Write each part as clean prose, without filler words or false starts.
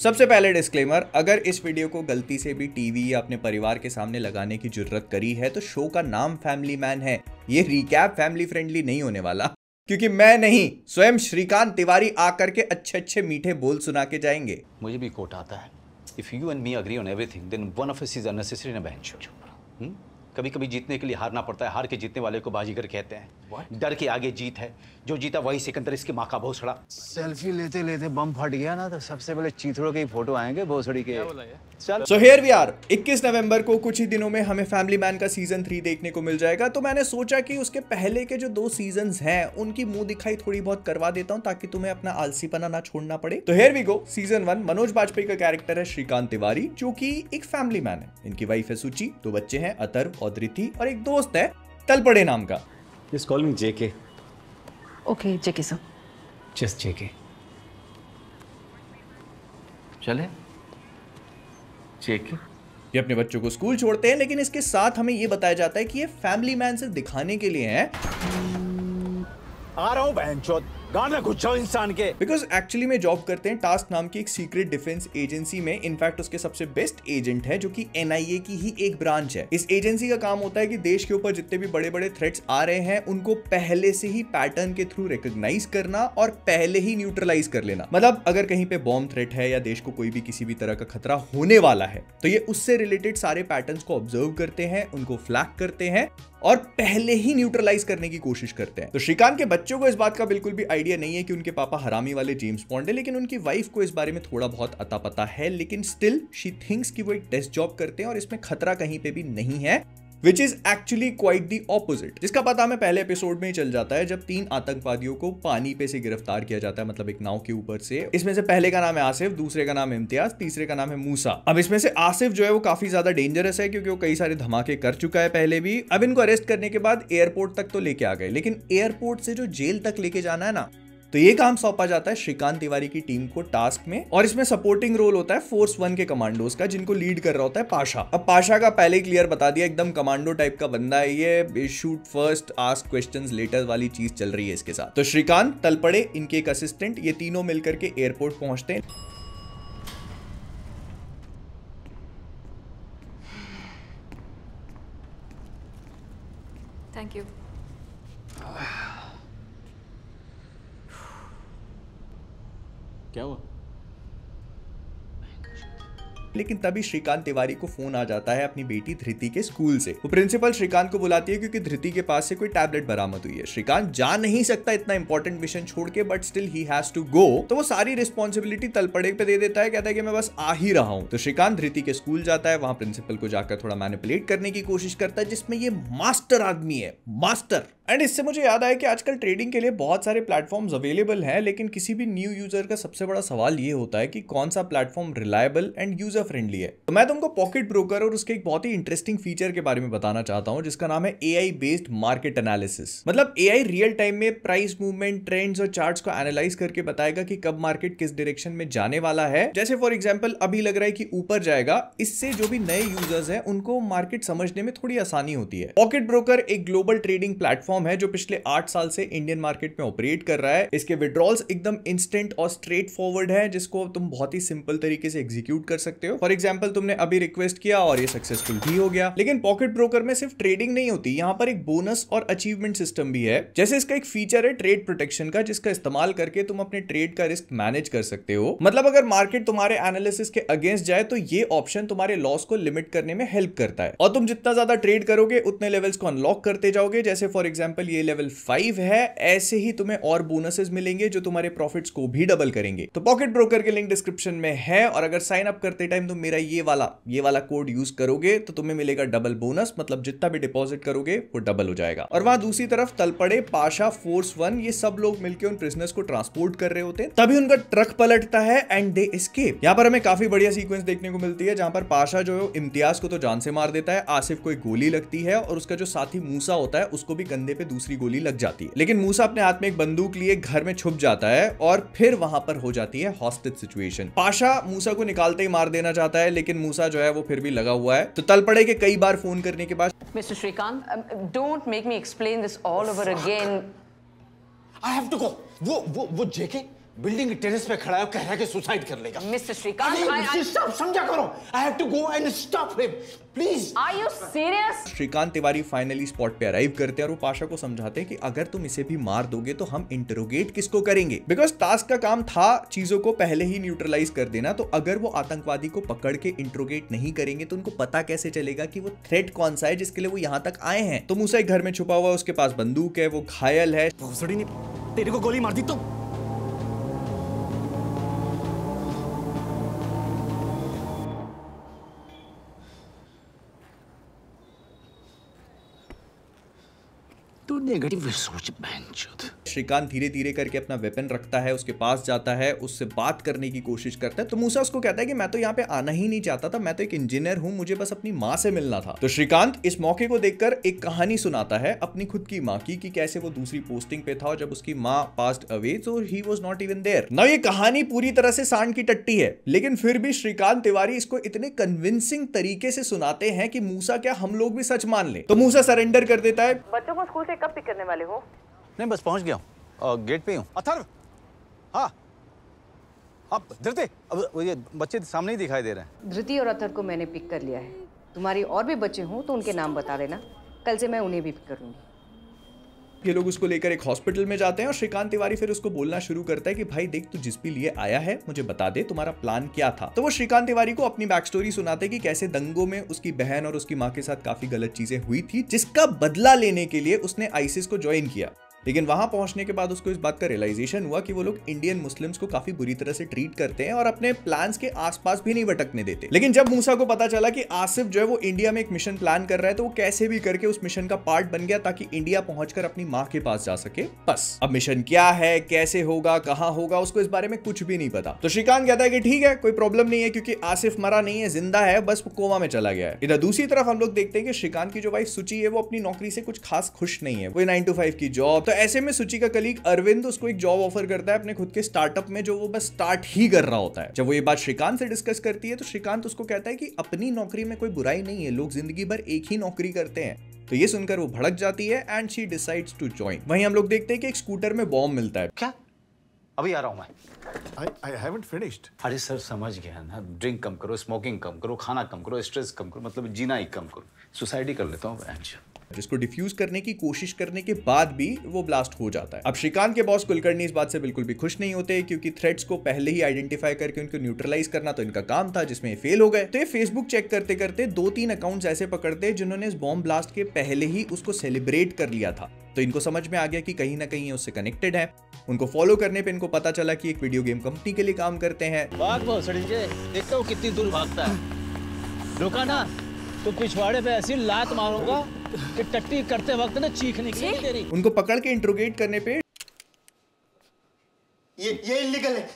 सबसे पहले डिस्क्लेमर, अगर इस वीडियो को गलती से भी टीवी या अपने परिवार के सामने लगाने की जुर्रत करी है तो शो का नाम फैमिली मैन है। ये रिकैप फैमिली फ्रेंडली नहीं होने वाला, क्योंकि मैं नहीं, स्वयं श्रीकांत तिवारी आकर के अच्छे अच्छे मीठे बोल सुना के जाएंगे। मुझे भी कोट आता है, if you and me agree on everything then one of us is unnecessary in a bench show. कभी कभी जीतने के लिए हारना पड़ता है, हार के जीतने वाले को बाजीगर कहते हैं। डर के आगे जीत है, जो जीता वही सिकंदर, इसकी माँ का भोसड़ा। सेल्फी लेते लेते बम फट गया ना तो सबसे पहले चीथड़ों के फोटो आएंगे भोसड़ी के। चल सो हियर वी आर। 21 नवंबर को कुछ ही दिनों में हमें फैमिली मैन का सीजन 3 देखने को मिल जाएगा। तो मैंने सोचा कि उसके पहले के जो 2 सीजन्स हैं उनकी मुंह दिखाई थोड़ी बहुत करवा देता हूं, ताकि तुम्हें अपना आलसीपना ना छोड़ना पड़े। तो here we go. Season 1 Manoj Bajpayee का कैरेक्टर है श्रीकांत तिवारी, जो कि एक फैमिली मैन है। इनकी वाइफ है सुची, 2 बच्चे हैं अतर्व और धृति, और एक दोस्त है तलपड़े नाम का। Just call me JK. Okay, JK sir. Just JK. चले JK। ये अपने बच्चों को स्कूल छोड़ते हैं, लेकिन इसके साथ हमें ये बताया जाता है कि ये फैमिली मैन सिर्फ दिखाने के लिए है। आ रहा हूँ बहनचोद, गाना घुस जाओ इंसान के। बिकॉज एक्चुअली में जॉब करते हैं टास्क नाम की एक सीक्रेट डिफेंस एजेंसी में। इनफैक्ट उसके सबसे बेस्ट एजेंट है, जो कि NIA की ही एक ब्रांच है। इस एजेंसी का काम होता है कि देश के ऊपर जितने भी बड़े बड़े थ्रेट्स आ रहे हैं उनको पहले से ही पैटर्न के थ्रू रिकॉग्नाइज करना और पहले ही न्यूट्रलाइज कर लेना। मतलब अगर कहीं पे बॉम्ब थ्रेट है या देश को कोई भी किसी भी तरह का खतरा होने वाला है, तो ये उससे रिलेटेड सारे पैटर्न्स को ऑब्जर्व करते हैं, उनको फ्लैग करते हैं और पहले ही न्यूट्रलाइज करने की कोशिश करते हैं। तो श्रीकांत के बच्चों को इस बात का बिल्कुल भी आइडिया नहीं है कि उनके पापा हरामी वाले जेम्स बॉन्ड है, लेकिन उनकी वाइफ को इस बारे में थोड़ा बहुत अता पता है। लेकिन स्टिल शी थिंक्स कि वो एक डेस्क जॉब करते हैं और इसमें खतरा कहीं पे भी नहीं है, which is actually quite the opposite, जिसका पता हमें पहले एपिसोड में ही चल जाता है, जब 3 आतंकवादियों को पानी पे से गिरफ्तार किया जाता है, मतलब एक नाव के ऊपर से। इसमें से पहले का नाम है आसिफ, दूसरे का नाम है इम्तियाज, तीसरे का नाम है मूसा। अब इसमें से आसिफ जो है वो काफी ज्यादा डेंजरस है, क्योंकि वो कई सारे धमाके कर चुका है पहले भी। अब इनको अरेस्ट करने के बाद एयरपोर्ट तक तो लेके आ गए, लेकिन एयरपोर्ट से जो जेल तक लेके जाना है ना, तो ये काम सौंपा जाता है श्रीकांत तिवारी की टीम को टास्क में। और इसमें सपोर्टिंग रोल होता है फोर्स 1 के कमांडोज का, जिनको लीड कर रहा होता है पाशा। अब पाशा का पहले क्लियर बता दिया, एकदम कमांडो टाइप का बंदा है ये, shoot first ask questions letter वाली चीज चल रही है इसके साथ। तो श्रीकांत, तलपड़े, इनके एक असिस्टेंट, ये तीनों मिलकर के एयरपोर्ट पहुंचते हैं। Thank you. क्या हुआ? लेकिन तभी श्रीकांत तिवारी को फोन आ जाता है अपनी बेटी धृति के स्कूल से। वो प्रिंसिपल श्रीकांत को बुलाती है क्योंकि धृति के पास से कोई टैबलेट बरामद हुई है। श्रीकांत जा नहीं सकता इतना इंपॉर्टेंट मिशन छोड़ के, but still he has to go. तो वो सारी रिस्पॉन्सिबिलिटी तलपड़े पे दे देता है, कहता है कि मैं बस आ ही रहा हूं। तो श्रीकांत धृति के स्कूल जाता है, वहां प्रिंसिपल को जाकर थोड़ा मैनिपुलेट करने की कोशिश करता है, जिसमें ये मास्टर आदमी है, मास्टर। एंड इससे मुझे याद आया कि आजकल ट्रेडिंग के लिए बहुत सारे प्लेटफॉर्म्स अवेलेबल हैं, लेकिन किसी भी न्यू यूजर का सबसे बड़ा सवाल ये होता है कि कौन सा platform reliable and user friendly है। तो मैं तुमको पॉकेट ब्रोकर और उसके एक बहुत ही इंटरेस्टिंग फीचर के बारे में बताना चाहता हूं, जिसका नाम है AI बेस्ड मार्केट एनालिसिस। मतलब AI रियल टाइम में प्राइस मूवमेंट, ट्रेंड्स और चार्ट्स को एनालाइज करके बताएगा कि कब मार्केट किस डायरेक्शन में जाने वाला है। जैसे फॉर एग्जांपल अभी लग रहा है कि ऊपर जाएगा, इससे जो भी नए यूजर्स हैं उनको मार्केट समझने में थोड़ी आसानी होती है। पॉकेट ब्रोकर एक ग्लोबल ट्रेडिंग प्लेटफॉर्म है जो पिछले 8 साल से इंडियन मार्केट में ऑपरेट कर रहा है। इसके विड्रॉल्स एकदम इंस्टेंट और स्ट्रेट फॉरवर्ड है, जिसको तुम बहुत ही सिंपल तरीके से एग्जीक्यूट कर सकते हो। फॉर एग्जांपल तुमने अभी रिक्वेस्ट किया और ये सक्सेसफुल भी हो गया। लेकिन पॉकेट ब्रोकर में सिर्फ ट्रेडिंग नहीं होती, यहाँ पर एक बोनस और अचीवमेंट सिस्टम भी है। जैसे इसका एक फीचर है ट्रेड प्रोटेक्शन का, जिसका इस्तेमाल करके तुम अपने ट्रेड का रिस्क मैनेज कर सकते हो। मतलब अगर मार्केट तुम्हारे एनालिसिस के अगेंस्ट जाए तो ये ऑप्शन तुम्हारे लॉस को लिमिट करने में हेल्प करता है, और तुम जितना ज्यादा ट्रेड करोगे उतने लेवल्स को अनलॉक करते जाओगे। जैसे फॉर एग्जांपल ये लेवल 5 है, ऐसे ही तुम्हें और बोनसेस मिलेंगे जो तुम्हारे प्रॉफिट्स को भी डबल करेंगे। तो पॉकेट ब्रोकर के लिंक डिस्क्रिप्शन में है, और अगर साइन अप करते टाइम तुम मेरा ये वाला कोड यूज करोगे तो तुम्हें मिलेगा डबल बोनस। मतलब जितना भी डिपॉजिट करोगे वो डबल हो जाएगा। और वहां दूसरी तरफ तलपड़े, पाशा, फोर्स 1 ये सब लोग मिलकर उन प्रिजनर्स को ट्रांसपोर्ट कर रहे होते हैं। तभी उनका ट्रक पलटता है एंड दे एस्केप। यहाँ पर हमें काफी बढ़िया सीक्वेंस देखने को मिलती है, जहां पर पाशा जो है इम्तियाज को तो जान से मार देता है, आसिफ को एक गोली लगती है, और उसका जो साथी मूसा होता है उसको भी कंधे पे दूसरी गोली लग जाती है। लेकिन मूसा अपने हाथ में एक बंदूक लिए घर में छुप जाता है, और फिर वहां पर हो जाती है हॉस्टेज सिचुएशन। पाशा मूसा को निकालते ही मार देना चाहता है, लेकिन मूसा जो है वो फिर भी लगा हुआ है। तो तलपड़े के कई बार फोन करने के बाद, Mr. Shrikant, don't make me explain this all over again. I have to go. वो JK बिल्डिंग के टेरेस पे खड़ा है, कह रहा है कि सुसाइड कर लेगा। Mr. Shrikant, स्टॉप, समझा करो। I have to go and stop him, please. are you serious? Shrikant Tiwari finally spot पे अराइव करते हैं और वो पाशा को समझाते हैं कि अगर तुम इसे भी मार दोगे तो हम इंटरोगेट किसको करेंगे, बिकॉज टास्क का काम था चीजों को पहले ही न्यूट्रलाइज कर देना। तो अगर वो आतंकवादी को पकड़ के इंटरोगेट नहीं करेंगे तो उनको पता कैसे चलेगा कि वो थ्रेट कौन सा है जिसके लिए वो यहाँ तक आए हैं। तो मूसा एक घर में छुपा हुआ है, उसके पास बंदूक है, वो घायल है। भोसड़ी ने तेरे को गोली मार दी तो तू नेगेटिव सोच बहनचोद। श्रीकांत धीरे धीरे करके अपना वेपन रखता है, उसके पास जाता है, उससे बात करने की कोशिश करता है। तो मूसा उसको कहता है कि मैं तो यहाँ पे आना ही नहीं चाहता था, मैं तो एक इंजीनियर हूँ, मुझे बस अपनी माँ से मिलना था। तो श्रीकांत इस मौके को देखकर एक कहानी सुनाता है अपनी खुद की माँ की, कि कैसे वो दूसरी पोस्टिंग पे था और जब उसकी माँ पास्ड अवे तो he was not even there. Now ये कहानी पूरी तरह से सांड की टट्टी है, लेकिन फिर भी श्रीकांत तिवारी इसको इतने कन्विंसिंग तरीके से सुनाते हैं कि मूसा क्या हम लोग भी सच मान लें। तो मूसा सरेंडर कर देता है। बच्चों को स्कूल से कब पिक करने वाले हो? नहीं, बस पहुंच गया हूँ, गेट पे ही हूँ। अथर्व, हाँ, अब धृति, अब वो ये बच्चे सामने ही दिखाई दे रहे हैं। धृति और अथर्व को मैंने पिक कर लिया है। तुम्हारी और भी बच्चे हों तो उनके नाम बता देना, कल से मैं उन्हें भी पिक करूंगी। ये लोग उसको लेकर एक हॉस्पिटल में जाते हैं और श्रीकांत तिवारी फिर उसको बोलना शुरू करता है कि भाई देख, तू जिस भी लिए आया है मुझे बता दे तुम्हारा प्लान क्या था। तो वो श्रीकांत तिवारी को अपनी बैक स्टोरी सुनाते कि कैसे दंगों में उसकी बहन और उसकी माँ के साथ काफी गलत चीजें हुई थी, जिसका बदला लेने के लिए उसने आईसिस को ज्वाइन किया। लेकिन वहां पहुंचने के बाद उसको इस बात का रियलाइजेशन हुआ कि वो लोग इंडियन मुस्लिम्स को काफी बुरी तरह से ट्रीट करते हैं और अपने प्लान्स के आसपास भी नहीं भटकने देते। लेकिन जब मूसा को पता चला कि आसिफ जो है वो इंडिया में एक मिशन प्लान कर रहा है, तो वो कैसे भी करके उस मिशन का पार्ट बन गया ताकि इंडिया पहुंचकर अपनी माँ के पास जा सके। बस अब मिशन क्या है, कैसे होगा, कहाँ होगा, उसको इस बारे में कुछ भी नहीं पता। तो श्रीकांत कहता है कि ठीक है, कोई प्रॉब्लम नहीं है, क्योंकि आसिफ मरा नहीं है, जिंदा है, बस वो कोमा में चला गया है। इधर दूसरी तरफ हम लोग देखते हैं कि श्रीकांत की जो वाइफ सुची है वो अपनी नौकरी से कुछ खास खुश नहीं है, वो 9 to 5 की जॉब। तो ऐसे में सुची का कलीग अरविंद उसको एक जॉब ऑफर करता है अपने खुद के स्टार्टअप में, जो वो बस स्टार्ट ही कर रहा होता है। जब वो ये बात श्रीकांत से डिस्कस करती है तो श्रीकांत उसको कहता है कि अपनी नौकरी में कोई बुराई नहीं है, लोग जिंदगी भर एक ही नौकरी करते हैं। तो ये सुनकर वो भड़क जाती है and she decides to join. वहीं हम लोग देखते हैं कि एक स्कूटर में बॉम्ब मिलता है। क्या? अभी आ रहा हूँ मैं। I haven't finished. अरे सर, समझ गया ना, ड्रिंक कम करो, स्मोकिंग कम करो, खाना कम करो, स्ट्रेस कम करो, मतलब जीना ही कम करो, सुसाइड ही कर लेता हूँ। जिसको डिफ्यूज करने की कोशिश करने के बाद भी वो ब्लास्ट हो जाता है। अब श्रीकांत के बॉस कुलकर्णी इस बात से बिल्कुल भी खुश नहीं होते, क्योंकि थ्रेट्स को पहले ही आइडेंटिफाई करके उनको न्यूट्रलाइज करना तो इनका काम था, जिसमें ये फेल हो गए। तो ये फेसबुक चेक करते करते 2-3 अकाउंट्स ऐसे पकड़ते जिन्होंने इस बॉम्ब ब्लास्ट के पहले ही उसको सेलिब्रेट कर लिया था। तो इनको समझ में आ गया कि कहीं ना कहीं ये उससे कनेक्टेड है। उनको फॉलो करने पे इनको पता चला कि एक वीडियो गेम कंपनी के लिए काम करते हैं। देखता हूँ कितनी दूर भागता है। रुका ना तो पिछवाड़े पे ऐसी लात मारूंगा कि टट्टी करते वक्त ना चीख निकलेगी तेरी। उनको पकड़ के इंट्रोगेट करने पे ये इलीगल है।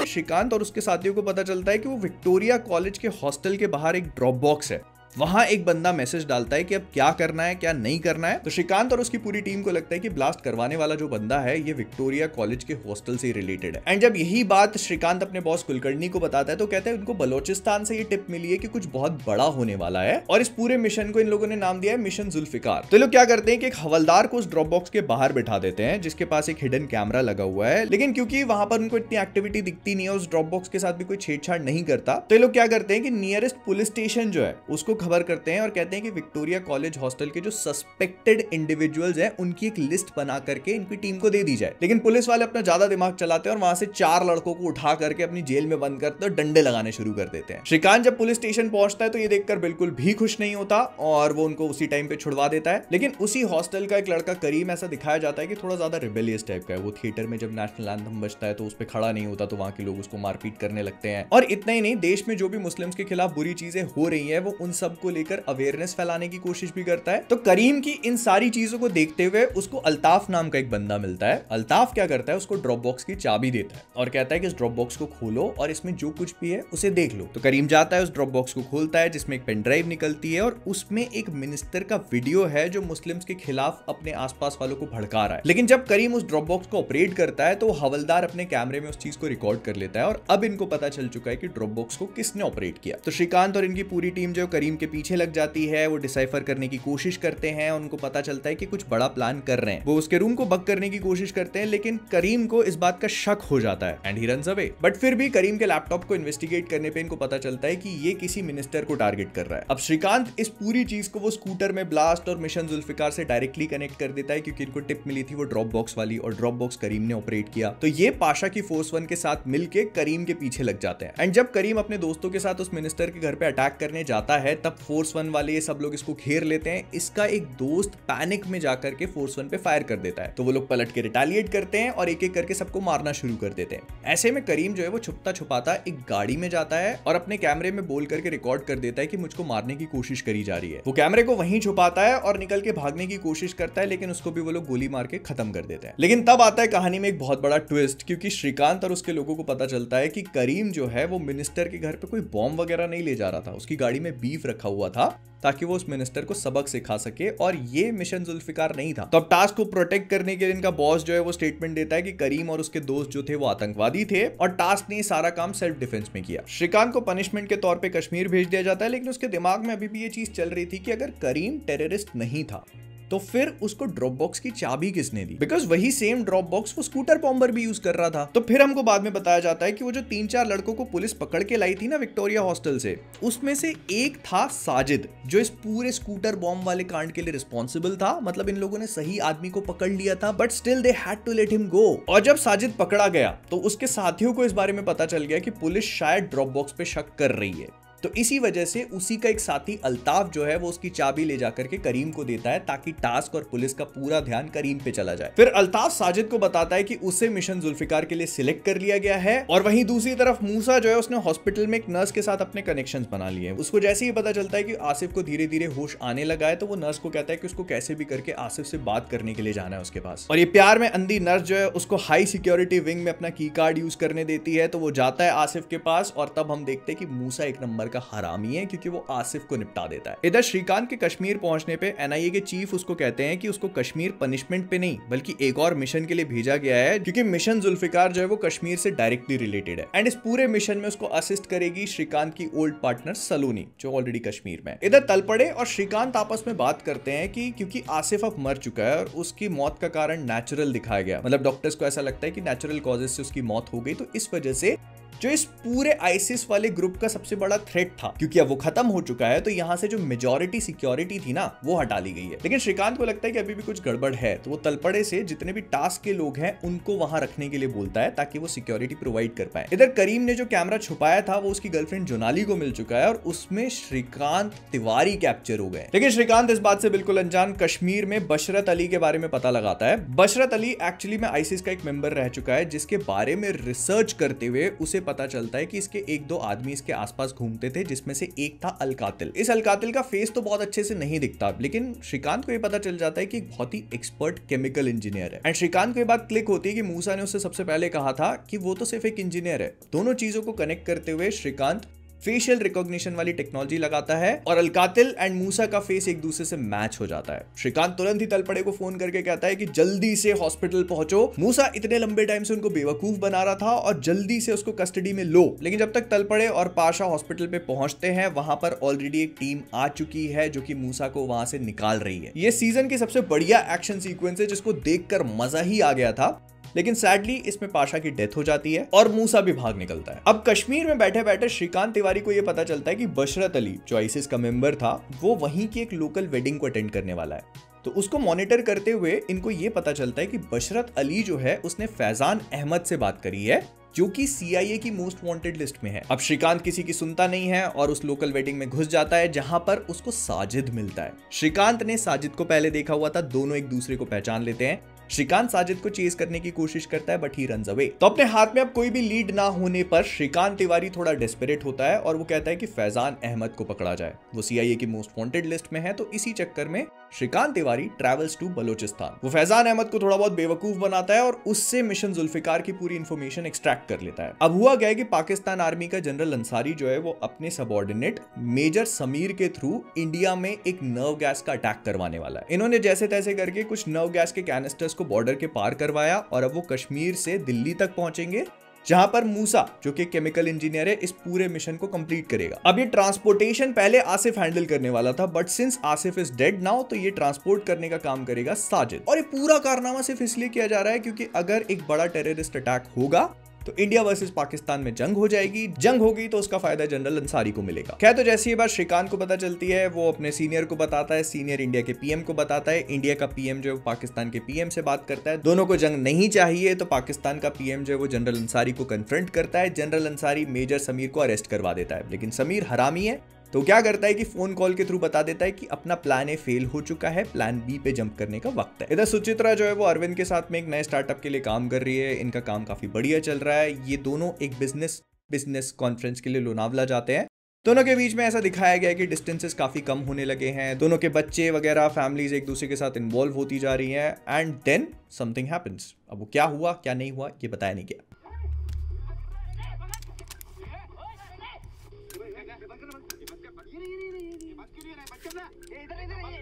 श्रीकांत और उसके साथियों को पता चलता है कि वो विक्टोरिया कॉलेज के हॉस्टल के बाहर एक ड्रॉप बॉक्स है, वहां एक बंदा मैसेज डालता है कि अब क्या करना है क्या नहीं करना है। तो श्रीकांत और उसकी पूरी टीम को लगता है कि ब्लास्ट करवाने वाला जो बंदा है ये विक्टोरिया कॉलेज के हॉस्टल से रिलेटेड है। एंड जब यही बात श्रीकांत अपने बॉस कुलकर्णी को बताता है तो कहता है उनको बलोचिस्तान से ये टिप मिली है कि कुछ बहुत बड़ा होने वाला है और इस पूरे मिशन को इन लोगों ने नाम दिया है मिशन जुल्फिकार। तो लोग क्या करते हैं कि एक हवलदार को उस ड्रॉप बॉक्स के बाहर बैठा देते हैं जिसके पास एक हिडन कैमरा लगा हुआ है, लेकिन क्योंकि वहां पर उनको इतनी एक्टिविटी दिखती नहीं है, उस ड्रॉप बॉक्स के साथ भी कोई छेड़छाड़ नहीं करता, तो ये लोग क्या करते हैं कि नियरेस्ट पुलिस स्टेशन जो है उसको खबर करते हैं और कहते हैं कि विक्टोरिया कॉलेज हॉस्टल के जो सस्पेक्टेड इंडिविजुअल्स हैं उनकी एक लिस्ट बना करके इनकी टीम को दे दी जाए। लेकिन पुलिस वाले अपना ज्यादा दिमाग चलाते हैं और वहां से 4 लड़कों को उठा करके अपनी जेल में बंद करते और डंडे लगाने शुरू कर देते हैं। श्रीकांत जब पुलिस स्टेशन पहुंचता है तो ये देखकर बिल्कुल भी खुश नहीं होता और वो उनको उसी टाइम पे छुड़वा देता है। लेकिन उसी हॉस्टल का एक लड़का करीम ऐसा दिखाया जाता है कि थोड़ा ज्यादा रिबेलियस टाइप का है। वो थिएटर में जब नेशनल एंथम बजता है तो उस पर खड़ा नहीं होता, तो वहां के लोग उसको मारपीट करने लगते हैं। और इतना ही नहीं, देश में जो भी मुस्लिम्स के खिलाफ बुरी चीजें हो रही है वो उन सबको लेकर अवेयरनेस फैलाने की कोशिश भी करता है। तो करीम की इन सारी चीजों को देखते हुए उसको अल्ताफ नाम का एक बंदा मिलता है। अल्ताफ क्या करता है, उसको ड्रॉप बॉक्स की चाबी देता है और कहता है कि इस ड्रॉप बॉक्स को खोलो और इसमें जो कुछ भी है उसे देख लो। तो करीम जाता है, उस ड्रॉप बॉक्स को खोलता है जिसमें एक पेन ड्राइव निकलती है और उसमें एक मिनिस्टर का वीडियो है जो मुस्लिम्स के खिलाफ अपने आसपास वालों को भड़का रहा है। लेकिन जब करीम उस ड्रॉप बॉक्स को ऑपरेट करता है तो हवलदार अपने कैमरे में उस चीज को रिकॉर्ड कर लेता है और अब इनको पता चल चुका है कि ड्रॉप बॉक्स को किसने ऑपरेट किया। तो श्रीकांत और इनकी पूरी टीम जो करीम के पीछे लग जाती है। वो डिसाइफर करने की कोशिश करते हैं, उनको पता चलता है कि कुछ बड़ा प्लान कर रहे हैं। वो उसके रूम को बग करने की कोशिश करते हैं, लेकिन करीम को इस बात का शक हो जाता है and he runs away. But फिर भी करीम के लैपटॉप को इन्वेस्टिगेट करने पे इनको पता चलता है कि ये किसी मिनिस्टर को टारगेट कर रहा है। अब श्रीकांत इस पूरी चीज को वो स्कूटर में ब्लास्ट और मिशन जुल्फिकार से डायरेक्टली कनेक्ट कर देता है, क्योंकि इनको टिप मिली थी वो ड्रॉप बॉक्स वाली, और ड्रॉप बॉक्स करीम ने ऑपरेट किया। तो ये पाशा की फोर्स 1 के साथ मिलके करीम के पीछे लग जाते हैं। एंड जब करीम अपने दोस्तों के साथ उस मिनिस्टर के घर पे अटैक करने जाता है, तब फोर्स 1 वाले ये सब लोग इसको घेर लेते हैं। इसका एक दोस्त पैनिक में जाकर के फोर्स 1 पे फायर कर देता है, तो वो लोग पलट के रिटेलिएट करते हैं और एक एक करके सबको मारना शुरू कर देते हैं। ऐसे में करीम जो है वो छुपता छुपाता एक गाड़ी में जाता है और अपने कैमरे में बोल करके रिकॉर्ड कर देता है कि मुझको मारने की कोशिश करी जा रही है। वो कैमरे को वहीं छुपाता है और निकल के भागने की कोशिश करता है, लेकिन उसको भी वो लोग गोली मार के खत्म कर देते हैं। लेकिन तब आता है कहानी में एक बहुत बड़ा ट्विस्ट, क्योंकि श्रीकांत और उसके लोगों को पता चलता है कि करीम जो है वो मिनिस्टर के घर पे कोई बॉम्ब वगैरह नहीं ले जा रहा था। उसकी गाड़ी में बीफ रखा हुआ था ताकि वो उस मिनिस्टर को सबक सिखा सके, और ये मिशन जुल्फिकार नहीं था। तो अब टास्क को प्रोटेक्ट करने के लिए इनका बॉस जो है वो स्टेटमेंट देता है कि करीम और उसके दोस्त जो थे वो आतंकवादी थे, और टास्क ने सारा काम सेल्फ डिफेंस में किया। श्रीकांत को पनिशमेंट के तौर पे कश्मीर भेज दिया जाता है, लेकिन उसके दिमाग में अभी भी ये चीज चल रही थी कि अगर करीम टेररिस्ट नहीं था तो फिर उसको ड्रॉप बॉक्स की चाबी किसने दी, बिकॉज वही सेम ड्रॉप बॉक्स वो स्कूटर बॉम्बर भी यूज कर रहा था। तो फिर हमको बाद में बताया जाता है कि वो जो 3-4 लड़कों को पुलिस पकड़ के लाई थी ना विक्टोरिया हॉस्टल से, उसमें से एक था साजिद, जो इस पूरे स्कूटर बॉम्ब वाले कांड के लिए रिस्पॉन्सिबल था। मतलब इन लोगों ने सही आदमी को पकड़ लिया था, but still they had to let him go. और जब साजिद पकड़ा गया तो उसके साथियों को इस बारे में पता चल गया कि पुलिस शायद ड्रॉप बॉक्स पे शक कर रही है। तो इसी वजह से उसी का एक साथी अल्ताफ जो है वो उसकी चाबी ले जाकर के करीम को देता है, ताकि टास्क और पुलिस का पूरा ध्यान करीम पे चला जाए। फिर अल्ताफ साजिद को बताता है कि उसे मिशन जुल्फिकार के लिए सिलेक्ट कर लिया गया है, और वहीं दूसरी तरफ मूसा जो है उसने हॉस्पिटल में एक नर्स के साथ अपने कनेक्शंस बना लिए हैं। उसको जैसे ही पता चलता है कि आसिफ को धीरे धीरे होश आने लगा है, तो वो नर्स को कहता है कि उसको कैसे भी करके आसिफ से बात करने के लिए जाना है उसके पास। और ये प्यार में अंधी नर्स जो है उसको हाई सिक्योरिटी विंग में अपना की कार्ड यूज करने देती है। तो वो जाता है आसिफ के पास, और तब हम देखते हैं कि मूसा एक नंबर का हरामी है, क्योंकि वो आसिफ को निपटा देता है। इधर श्रीकांत के कश्मीर पहुंचने पे एनआईए के चीफ उसको कहते हैं कि उसको कश्मीर पनिशमेंट पे नहीं बल्कि एक और मिशन के लिए भेजा गया है, क्योंकि मिशन जुल्फिकार जो है वो कश्मीर से डायरेक्टली रिलेटेड है। एंड इस पूरे मिशन में उसको असिस्ट करेगी श्रीकांत की ओल्ड पार्टनर सलोनी, जो ऑलरेडी कश्मीर में है। इधर तलपड़े और श्रीकांत आपस में बात करते हैं कि क्योंकि आसिफ अब मर चुका है और उसकी मौत का कारण नेचुरल दिखाया गया, मतलब डॉक्टर्स को ऐसा लगता है कि नेचुरल कॉजेज से उसकी मौत हो गई, तो इस वजह से जो इस पूरे आईसिस वाले ग्रुप का सबसे बड़ा थ्रेट था, क्योंकि अब वो खत्म हो चुका है, तो यहाँ से जो मेजॉरिटी सिक्योरिटी थी ना वो हटा ली गई है। लेकिन श्रीकांत को लगता है कि अभी भी कुछ गड़बड़ है, तो वो तलपड़े से जितने भी टास्क के लोग हैं उनको वहां रखने के लिए बोलता है, ताकि वो सिक्योरिटी प्रोवाइड कर पाए। इधर करीम ने जो कैमरा छुपाया था वो उसकी गर्लफ्रेंड जोनाली को मिल चुका है, और उसमें श्रीकांत तिवारी कैप्चर हो गए। लेकिन श्रीकांत इस बात से बिल्कुल अनजान कश्मीर में बशरत अली के बारे में पता लगाता है। बशरत अली एक्चुअली में आईसिस का एक मेंबर रह चुका है, जिसके बारे में रिसर्च करते हुए उसे पता चलता है कि इसके 1-2 आदमी इसके आसपास घूमते थे, जिसमें से एक था अलकातिल। इस अलकातिल का फेस तो बहुत अच्छे से नहीं दिखता, लेकिन श्रीकांत को ये पता चल जाता है कि एक बहुत ही एक्सपर्ट केमिकल इंजीनियर है। एंड श्रीकांत को ये बात क्लिक होती है कि मूसा ने उससे सबसे पहले कहा था कि वो तो सिर्फ एक इंजीनियर है। दोनों चीजों को कनेक्ट करते हुए श्रीकांत फेशियल रिकॉग्निशन वाली टेक्नोलॉजी लगाता है, और अलकातिल एंड मूसा का फेस एक दूसरे से मैच हो जाता है। श्रीकांत तुरंत ही तलपड़े को फोन करके कहता है कि जल्दी से हॉस्पिटल पहुंचो, मूसा इतने लंबे टाइम से उनको बेवकूफ बना रहा था, और जल्दी से उसको कस्टडी में लो। लेकिन जब तक तलपड़े और पाशा हॉस्पिटल पे पहुंचते हैं, वहां पर ऑलरेडी एक टीम आ चुकी है जो कि मूसा को वहां से निकाल रही है। ये सीजन की सबसे बढ़िया एक्शन सीक्वेंस है, जिसको देखकर मजा ही आ गया था। लेकिन सैडली इसमें पाशा की डेथ हो जाती है और मूसा भी भाग निकलता है। अब कश्मीर में बैठे बैठे श्रीकांत तिवारी को यह पता चलता है कि बशरत अली, जो आईसिस का मेंबर था, वो वहीं की एक लोकल वेडिंग को अटेंड करने वाला है। तो उसको मॉनिटर करते हुए इनको ये पता चलता है कि बशरत अली जो है उसने फैजान अहमद से बात करी है, जो कि CIA की मोस्ट वांटेड लिस्ट में है। अब श्रीकांत किसी की सुनता नहीं है और उस लोकल वेडिंग में घुस जाता है, जहां पर उसको साजिद मिलता है। श्रीकांत ने साजिद को पहले देखा हुआ था, दोनों एक दूसरे को पहचान लेते हैं। श्रीकांत साजिद को चेज करने की कोशिश करता है, बट ही रन्स अवे। तो अपने हाथ में अब कोई भी लीड ना होने पर श्रीकांत तिवारी थोड़ा डेस्परेट होता है और वो कहता है कि फैजान अहमद को पकड़ा जाए। वो CIA की मोस्ट वांटेड लिस्ट में है, तो इसी चक्कर में श्रीकांत तिवारी ट्रैवल्स टू बलोचिस्तान। वो फैजान अहमद को थोड़ा बहुत बेवकूफ बनाता है और उससे मिशन जुल्फिकार की पूरी इंफॉर्मेशन एक्सट्रैक्ट कर लेता है। अब हुआ क्या है कि पाकिस्तान आर्मी का जनरल अंसारी जो है वो अपने सबऑर्डिनेट मेजर समीर के थ्रू इंडिया में एक नर्व गैस का अटैक करवाने वाला है। इन्होंने जैसे तैसे करके कुछ नर्व गैस के कैनिस्टर्स को बॉर्डर के पार करवाया और अब वो कश्मीर से दिल्ली तक पहुंचेंगे जहां पर मूसा जो कि केमिकल इंजीनियर है इस पूरे मिशन को कंप्लीट करेगा। अब ये ट्रांसपोर्टेशन पहले आसिफ हैंडल करने वाला था, but since Asif is dead now तो ये ट्रांसपोर्ट करने का काम करेगा साजिद। और ये पूरा कारनामा सिर्फ इसलिए किया जा रहा है क्योंकि अगर एक बड़ा टेररिस्ट अटैक होगा तो इंडिया वर्सेस पाकिस्तान में जंग हो जाएगी। जंग होगी तो उसका फायदा जनरल अंसारी को मिलेगा। खैर, तो जैसे ये बात श्रीकांत को पता चलती है, वो अपने सीनियर को बताता है, सीनियर इंडिया के पीएम को बताता है। इंडिया का पीएम जो है पाकिस्तान के पीएम से बात करता है, दोनों को जंग नहीं चाहिए। तो पाकिस्तान का पीएम जो है वो जनरल अंसारी को कन्फ्रंट करता है। जनरल अंसारी मेजर समीर को अरेस्ट करवा देता है, लेकिन समीर हरामी है तो क्या करता है कि फोन कॉल के थ्रू बता देता है कि अपना प्लान ए फेल हो चुका है, प्लान बी पे जंप करने का वक्त है। इधर सुचित्रा जो है वो अरविंद के साथ में एक नए स्टार्टअप के लिए काम कर रही है। इनका काम काफी बढ़िया चल रहा है। ये दोनों एक बिजनेस कॉन्फ्रेंस के लिए लोनावला जाते हैं। दोनों के बीच में ऐसा दिखाया गया है कि डिस्टेंसेस काफी कम होने लगे हैं। दोनों के बच्चे वगैरह फैमिलीज एक दूसरे के साथ इन्वॉल्व होती जा रही हैं एंड देन समथिंग हैपेंस। अब वो क्या हुआ क्या नहीं हुआ ये बताया नहीं गया।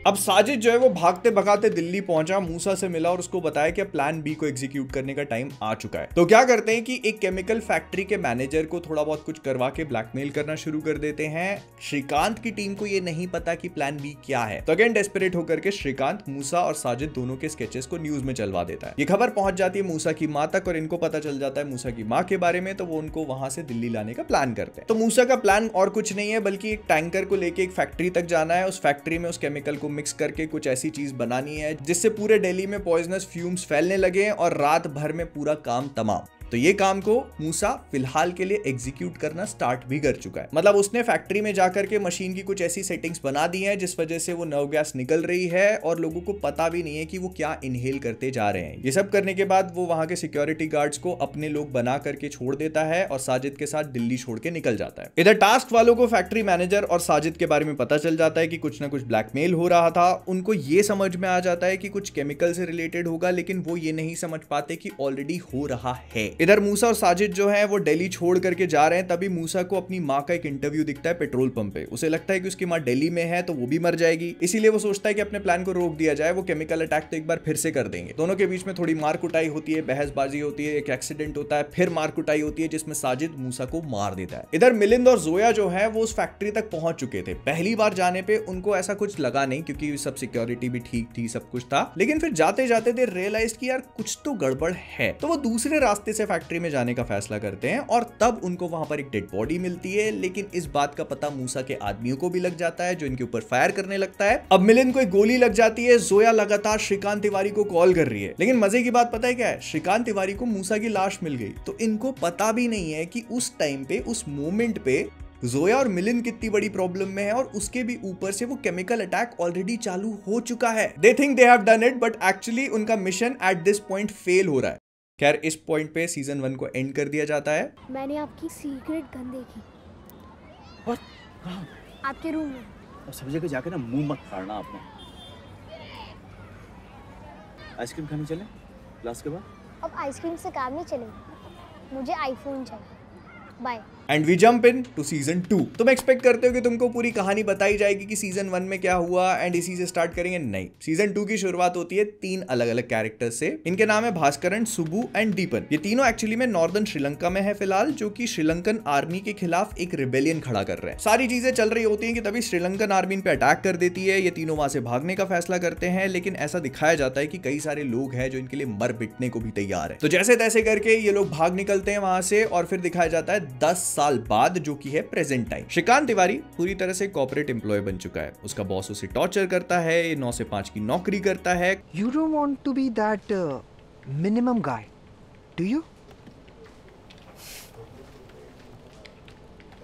अब साजिद जो है वो भागते भगाते दिल्ली पहुंचा, मूसा से मिला और उसको बताया कि प्लान बी को एग्जीक्यूट करने का टाइम आ चुका है। तो क्या करते हैं कि एक केमिकल फैक्ट्री के मैनेजर को थोड़ा बहुत कुछ करवा के ब्लैकमेल करना शुरू कर देते हैं। श्रीकांत की टीम को ये नहीं पता कि प्लान बी क्या है। तो अगेन डेस्परेट होकर के श्रीकांत मूसा और साजिद दोनों के स्केचेस को न्यूज में चलवा देता है। ये खबर पहुंच जाती है मूसा की मां तक और इनको पता चल जाता है मूसा की मां के बारे में। तो वो उनको वहां से दिल्ली लाने का प्लान करते हैं। तो मूसा का प्लान और कुछ नहीं है बल्कि एक टैंकर को लेके एक फैक्ट्री तक जाना है। उस फैक्ट्री में उस केमिकल को मिक्स करके कुछ ऐसी चीज बनानी है जिससे पूरे दिल्ली में पॉइजनस फ्यूम्स फैलने लगे और रात भर में पूरा काम तमाम। तो ये काम को मूसा फिलहाल के लिए एग्जीक्यूट करना स्टार्ट भी कर चुका है। मतलब उसने फैक्ट्री में जाकर के मशीन की कुछ ऐसी सेटिंग्स बना दी हैं जिस वजह से वो नर्व गैस निकल रही है और लोगों को पता भी नहीं है कि वो क्या इनहेल करते जा रहे हैं। ये सब करने के बाद वो वहां के सिक्योरिटी गार्ड्स को अपने लोग बना करके छोड़ देता है और साजिद के साथ दिल्ली छोड़ के निकल जाता है। इधर टास्क वालों को फैक्ट्री मैनेजर और साजिद के बारे में पता चल जाता है कि कुछ ना कुछ ब्लैकमेल हो रहा था। उनको ये समझ में आ जाता है कि कुछ केमिकल से रिलेटेड होगा, लेकिन वो ये नहीं समझ पाते कि ऑलरेडी हो रहा है। इधर मूसा और साजिद जो है वो दिल्ली छोड़ करके जा रहे हैं। तभी मूसा को अपनी माँ का एक इंटरव्यू दिखता है पेट्रोल पंप पे। उसे लगता है कि उसकी माँ दिल्ली में है तो वो भी मर जाएगी, इसीलिए वो सोचता है कि अपने प्लान को रोक दिया जाए। वो केमिकल अटैक तो एक बार फिर से कर देंगे। दोनों के बीच में थोड़ी मार कुटाई होती है, बहसबाजी होती है, एक एक्सीडेंट होता है, फिर मार कुटाई होती है जिसमें साजिद मूसा को मार देता है। इधर मिलिंद और जोया जो है वो उस फैक्ट्री तक पहुंच चुके थे। पहली बार जाने पे उनको ऐसा कुछ लगा नहीं क्योंकि सब सिक्योरिटी भी ठीक थी, सब कुछ था, लेकिन फिर जाते जाते दे रियलाइज कि यार कुछ तो गड़बड़ है। तो वो दूसरे रास्ते से फैक्ट्री में जाने का फैसला करते हैं और तब उनको वहां पर एक डेड बॉडी मिलती है। लेकिन इस बात का पता मूसा के आदमियों को भी लग जाता है जो इनके ऊपर फायर करने लगता है। अब मिलिंद को एक गोली लग जाती है। जोया लगातार श्रीकांत तिवारी को कॉल कर रही है, लेकिन मजे की बात पता है क्या है, श्रीकांत तिवारी को मूसा की लाश मिल गई। तो इनको पता भी नहीं है कि उस टाइम पे, उस मोमेंट पे जोया और मिलिंद कितनी बड़ी प्रॉब्लम में है और उसके भी ऊपर से वो केमिकल अटैक ऑलरेडी चालू हो चुका है। They think they have done it, but actually उनका mission at this point fail हो रहा है। खैर, इस पॉइंट पे सीजन 1 को एंड कर दिया जाता है। मैंने आपकी सीक्रेट गन देखी। और कहाँ? आपके रूम में। अब सब जगह जाके ना मुंह मत फाड़ना आपने। आइसक्रीम खाने चले क्लास के बाद? अब आइसक्रीम से काम नहीं चलेगा, मुझे आईफोन चाहिए। Bye. And we jump into season 2। तुम एक्सपेक्ट करते हो कि तुमको पूरी कहानी बताई जाएगी कि सीजन 1 में क्या हुआ एंड इसी से स्टार्ट करेंगे? नहीं, सीजन 2 की शुरुआत होती है 3 अलग अलग कैरेक्टर्स से। इनके नाम है भास्करन, सुबू एंड दीपन। ये तीनों एक्चुअली में नॉर्दर्न श्रीलंका में है फिलहाल, जो कि श्रीलंकन आर्मी के खिलाफ एक रिबेलियन खड़ा कर रहे हैं। सारी चीजें चल रही होती है कि तभी श्रीलंकन आर्मी इन पे अटैक कर देती है। ये तीनों वहां से भागने का फैसला करते हैं, लेकिन ऐसा दिखाया जाता है कि कई सारे लोग हैं जो इनके लिए मर पिटने को भी तैयार है। तो जैसे तैसे करके ये लोग भाग निकलते हैं वहां से और फिर दिखाया जाता है 10 साल बाद, जो कि है प्रेजेंट टाइम। श्रीकांत तिवारी पूरी तरह से कॉर्पोरेट एम्प्लॉय बन चुका है। उसका बॉस उसे टॉर्चर करता है, ये 9 से 5 की नौकरी करता है। You don't want to be that minimum guy, do you?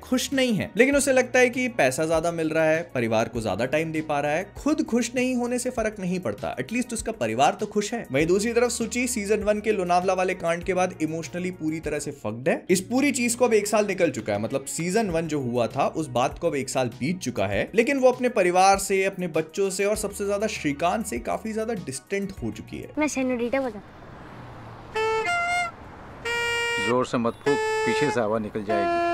खुश नहीं है, लेकिन उसे लगता है कि पैसा ज्यादा मिल रहा है, परिवार को ज्यादा टाइम दे पा रहा है। खुद खुश नहीं होने से फर्क नहीं पड़ता, एटलीस्ट उसका परिवार तो खुश है। वहीं दूसरी तरफ सुची सीजन 1 के लोनावला वाले कांड के बाद इमोशनली पूरी तरह से फक्ड है। इस पूरी चीज को अब 1 साल निकल चुका है। मतलब सीजन 1 जो हुआ था उस बात को अब 1 साल बीत चुका है, लेकिन वो अपने परिवार से, अपने बच्चों से और सबसे ज्यादा श्रीकांत से काफी ज्यादा डिस्टेंट हो चुकी है। मैं सेनोरिटा बता। जोर से मत फूक, पीछे से हवा निकल जाएगी।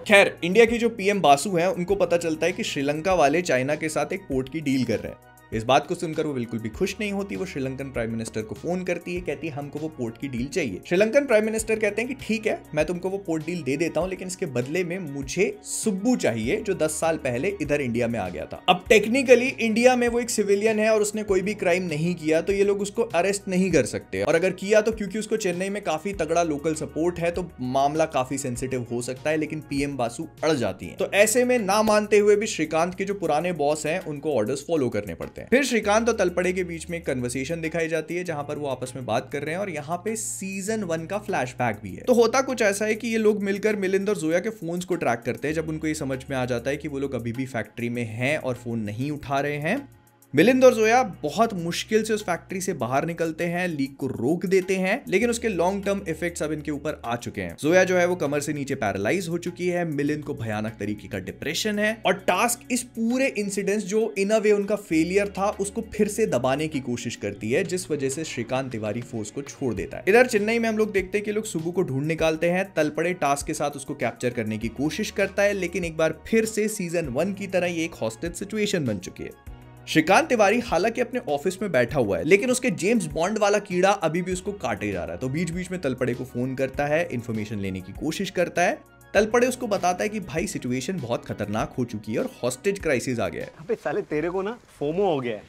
खैर, इंडिया की जो पीएम बासु हैं उनको पता चलता है कि श्रीलंका वाले चाइना के साथ एक पोर्ट की डील कर रहे हैं। इस बात को सुनकर वो बिल्कुल भी खुश नहीं होती। वो श्रीलंकन प्राइम मिनिस्टर को फोन करती है, कहती है हमको वो पोर्ट की डील चाहिए। श्रीलंकन प्राइम मिनिस्टर कहते हैं कि ठीक है, मैं तुमको वो पोर्ट डील दे देता हूं, लेकिन इसके बदले में मुझे सुब्बू चाहिए जो 10 साल पहले इधर इंडिया में आ गया था। अब टेक्निकली इंडिया में वो एक सिविलियन है और उसने कोई भी क्राइम नहीं किया, तो ये लोग उसको अरेस्ट नहीं कर सकते, और अगर किया तो क्योंकि उसको चेन्नई में काफी तगड़ा लोकल सपोर्ट है तो मामला काफी सेंसिटिव हो सकता है। लेकिन पीएम बासु अड़ जाती है, तो ऐसे में ना मानते हुए भी श्रीकांत के जो पुराने बॉस हैं उनको ऑर्डर्स फॉलो करने पड़ते हैं। फिर श्रीकांत और तलपड़े के बीच में एक कन्वर्सेशन दिखाई जाती है जहां पर वो आपस में बात कर रहे हैं, और यहाँ पे सीजन 1 का फ्लैशबैक भी है। तो होता कुछ ऐसा है कि ये लोग मिलकर मिलिंद और जोया के फोन्स को ट्रैक करते हैं जब उनको ये समझ में आ जाता है कि वो लोग अभी भी फैक्ट्री में हैं और फोन नहीं उठा रहे हैं। मिलिंद और जोया बहुत मुश्किल से उस फैक्ट्री से बाहर निकलते हैं, लीक को रोक देते हैं, लेकिन उसके लॉन्ग टर्म इफेक्ट्स अब इनके ऊपर आ चुके हैं। जोया जो है वो कमर से नीचे पैरालाइज हो चुकी है, मिलिंद को भयानक तरीके का डिप्रेशन है, और टास्क इस पूरे इंसिडेंस जो इन अ वे उनका फेलियर था उसको फिर से दबाने की कोशिश करती है, जिस वजह से श्रीकांत तिवारी फोर्स को छोड़ देता है। इधर चेन्नई में हम लोग देखते हैं कि लोग सुब्बू को ढूंढ निकालते हैं। तलपड़े टास्क के साथ उसको कैप्चर करने की कोशिश करता है, लेकिन एक बार फिर से सीजन 1 की तरह ये एक हॉस्टेज सिचुएशन बन चुकी है। श्रीकांत तिवारी हालांकि अपने ऑफिस में बैठा हुआ है, लेकिन उसके जेम्स बॉन्ड वाला कीड़ा अभी भी उसको काटे जा रहा है। तो बीच बीच में तलपड़े को फोन करता है, इंफॉर्मेशन लेने की कोशिश करता है। तलपड़े उसको बताता है कि भाई सिचुएशन बहुत खतरनाक हो चुकी है और हॉस्टेज क्राइसिस आ गया है। अबे साले तेरे को ना फोमो हो गया है।